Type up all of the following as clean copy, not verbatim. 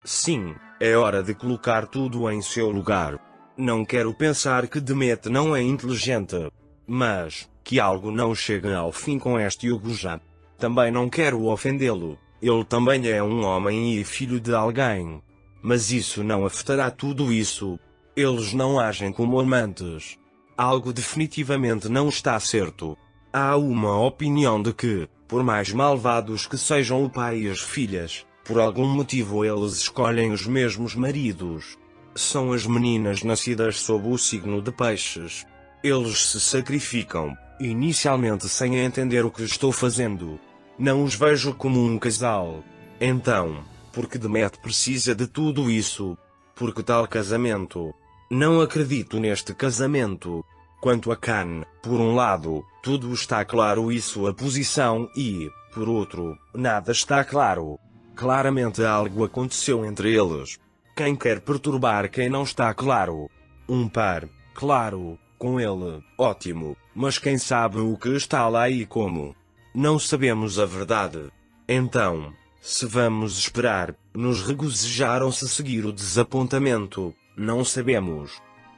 Sim, é hora de colocar tudo em seu lugar. Não quero pensar que Demet não é inteligente, mas que algo não chega ao fim com este Hugo já. Também não quero ofendê-lo, ele também é um homem e filho de alguém. Mas isso não afetará tudo isso. Eles não agem como amantes. Algo definitivamente não está certo. Há uma opinião de que, por mais malvados que sejam o pai e as filhas, por algum motivo eles escolhem os mesmos maridos. São as meninas nascidas sob o signo de Peixes. Eles se sacrificam, inicialmente sem entender o que estou fazendo. Não os vejo como um casal. Então, porque Demet precisa de tudo isso? Porque tal casamento? Não acredito neste casamento. Quanto a Khan, por um lado, tudo está claro e sua posição e, por outro, nada está claro. Claramente algo aconteceu entre eles. Quem quer perturbar quem não está claro? Um par, claro, com ele, ótimo, mas quem sabe o que está lá e como? Não sabemos a verdade. Então, se vamos esperar, nos regozijar ou se seguir o desapontamento, não sabemos.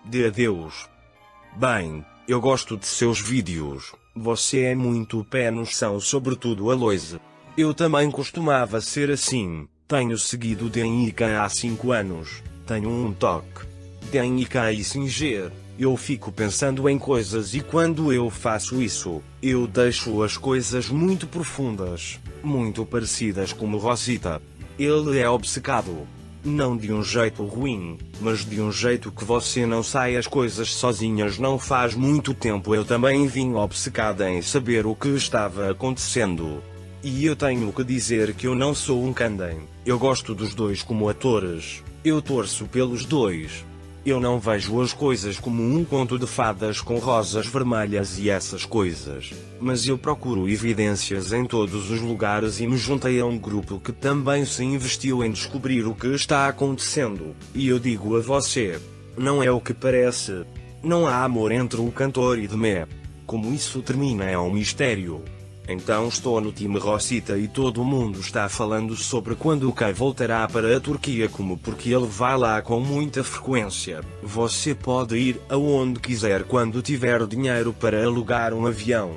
De adeus. Bem, eu gosto de seus vídeos, você é muito pé no chão, sobretudo a Loise. Eu também costumava ser assim, tenho seguido Denica há 5 anos, tenho um toque. Denica e Singer, eu fico pensando em coisas e quando eu faço isso, eu deixo as coisas muito profundas, muito parecidas como Rosita. Ele é obcecado. Não de um jeito ruim, mas de um jeito que você não sai as coisas sozinhas. Não faz muito tempo eu também vim obcecada em saber o que estava acontecendo. E eu tenho que dizer que eu não sou um Kanden. Eu gosto dos dois como atores. Eu torço pelos dois. Eu não vejo as coisas como um conto de fadas com rosas vermelhas e essas coisas. Mas eu procuro evidências em todos os lugares e me juntei a um grupo que também se investiu em descobrir o que está acontecendo. E eu digo a você, não é o que parece. Não há amor entre o cantor e Demet. Como isso termina é um mistério. Então estou no time Rosita e todo mundo está falando sobre quando o Kai voltará para a Turquia, como porque ele vai lá com muita frequência. Você pode ir aonde quiser quando tiver dinheiro para alugar um avião.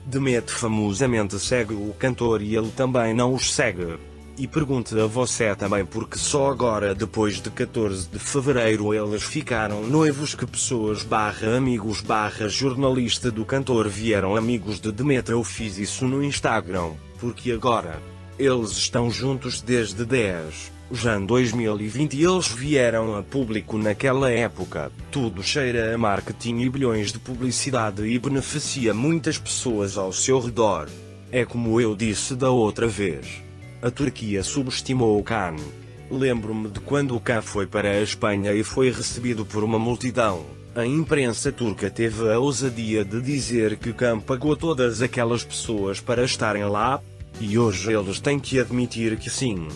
Demet famosamente segue o cantor e ele também não os segue. E pergunte a você também porque só agora depois de 14 de fevereiro eles ficaram noivos, que pessoas amigos jornalista do cantor vieram amigos de Demet. Eu fiz isso no Instagram, porque agora eles estão juntos desde 10 já em 2020 e eles vieram a público naquela época. Tudo cheira a marketing e bilhões de publicidade e beneficia muitas pessoas ao seu redor. É como eu disse da outra vez. A Turquia subestimou o Khan. Lembro-me de quando o Khan foi para a Espanha e foi recebido por uma multidão. A imprensa turca teve a ousadia de dizer que Khan pagou todas aquelas pessoas para estarem lá. E hoje eles têm que admitir que sim.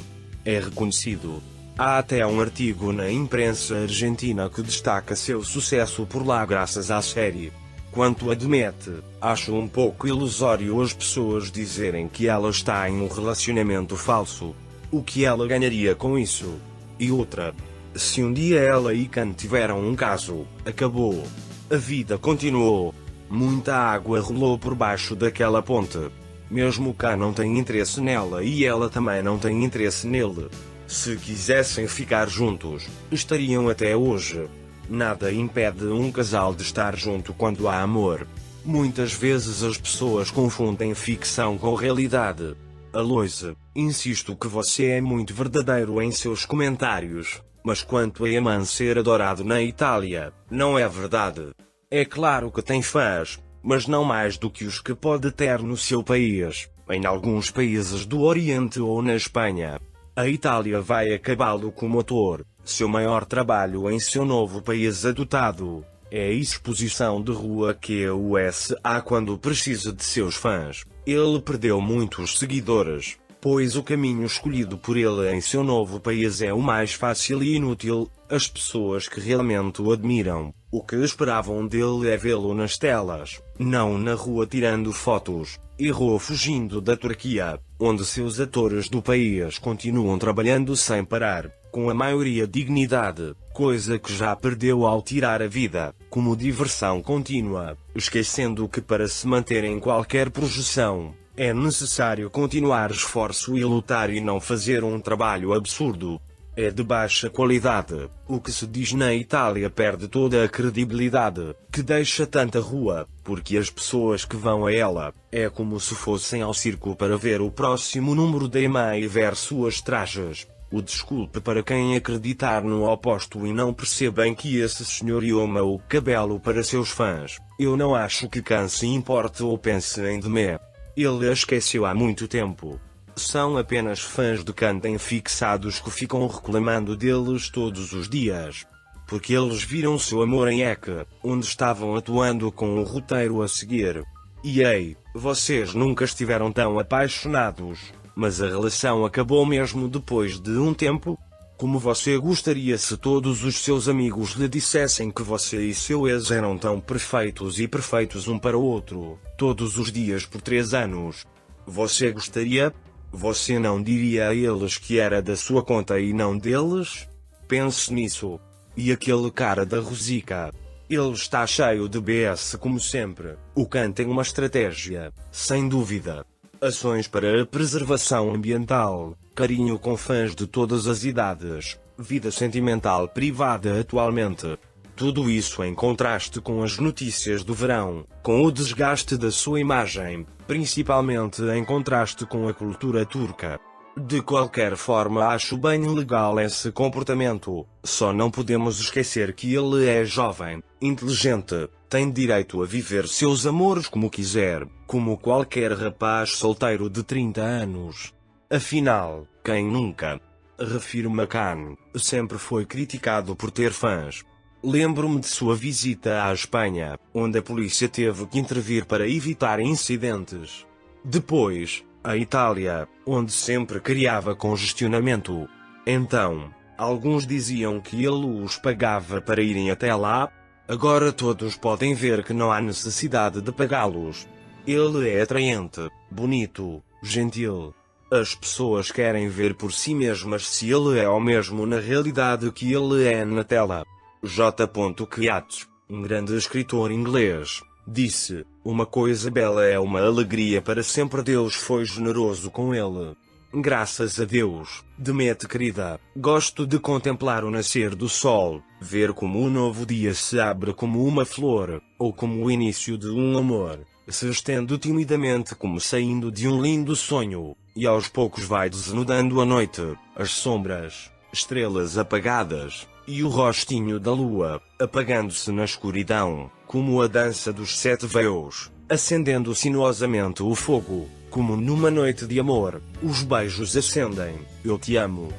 É reconhecido. Há até um artigo na imprensa argentina que destaca seu sucesso por lá graças à série. Quanto a Demet, acho um pouco ilusório as pessoas dizerem que ela está em um relacionamento falso. O que ela ganharia com isso? E outra, se um dia ela e Khan tiveram um caso, acabou. A vida continuou. Muita água rolou por baixo daquela ponte. Mesmo Khan não tem interesse nela e ela também não tem interesse nele. Se quisessem ficar juntos, estariam até hoje. Nada impede um casal de estar junto quando há amor. Muitas vezes as pessoas confundem ficção com realidade. Aloise, insisto que você é muito verdadeiro em seus comentários, mas quanto a Eman ser adorado na Itália, não é verdade. É claro que tem fãs, mas não mais do que os que pode ter no seu país, em alguns países do Oriente ou na Espanha. A Itália vai acabá-lo como ator. Seu maior trabalho em seu novo país adotado é a exposição de rua que a USA quando precisa de seus fãs. Ele perdeu muitos seguidores, pois o caminho escolhido por ele em seu novo país é o mais fácil e inútil. As pessoas que realmente o admiram, o que esperavam dele é vê-lo nas telas, não na rua tirando fotos. Errou fugindo da Turquia, onde seus atores do país continuam trabalhando sem parar. com a maioria dignidade, coisa que já perdeu ao tirar a vida, como diversão contínua, esquecendo que para se manter em qualquer projeção, é necessário continuar esforço e lutar e não fazer um trabalho absurdo. É de baixa qualidade. O que se diz na Itália perde toda a credibilidade, que deixa tanta rua, porque as pessoas que vão a ela, é como se fossem ao circo para ver o próximo número da EMA e ver suas trajes. O desculpe para quem acreditar no oposto e não percebem que esse senhor ama o cabelo para seus fãs. Eu não acho que quem se importe ou pense em Demé. Ele a esqueceu há muito tempo. São apenas fãs de Cantem fixados que ficam reclamando deles todos os dias. Porque eles viram seu amor em Eck, onde estavam atuando com o roteiro a seguir. E ei, vocês nunca estiveram tão apaixonados, mas a relação acabou mesmo depois de um tempo? Como você gostaria se todos os seus amigos lhe dissessem que você e seu ex eram tão perfeitos e perfeitos um para o outro, todos os dias por 3 anos? Você gostaria? Você não diria a eles que era da sua conta e não deles? Pense nisso. E aquele cara da Rosica? Ele está cheio de BS como sempre. O Khan tem uma estratégia, sem dúvida. Ações para a preservação ambiental, carinho com fãs de todas as idades, vida sentimental privada atualmente. Tudo isso em contraste com as notícias do verão, com o desgaste da sua imagem, principalmente em contraste com a cultura turca. De qualquer forma, acho bem legal esse comportamento, só não podemos esquecer que ele é jovem, inteligente, tem direito a viver seus amores como quiser, como qualquer rapaz solteiro de 30 anos. Afinal, quem nunca? Refiro-me a Khan, sempre foi criticado por ter fãs. Lembro-me de sua visita à Espanha, onde a polícia teve que intervir para evitar incidentes. Depois, a Itália, onde sempre criava congestionamento. Então, alguns diziam que ele os pagava para irem até lá. Agora todos podem ver que não há necessidade de pagá-los. Ele é atraente, bonito, gentil. As pessoas querem ver por si mesmas se ele é o mesmo na realidade que ele é na tela. J. Keats, um grande escritor inglês, disse: "Uma coisa bela é uma alegria para sempre. Deus foi generoso com ele." Graças a Deus, Demet querida, gosto de contemplar o nascer do sol, ver como o novo dia se abre como uma flor, ou como o início de um amor, se estende timidamente como saindo de um lindo sonho, e aos poucos vai desnudando a noite, as sombras, estrelas apagadas, e o rostinho da lua, apagando-se na escuridão, como a dança dos 7 véus, acendendo sinuosamente o fogo, como numa noite de amor, os beijos acendem, eu te amo,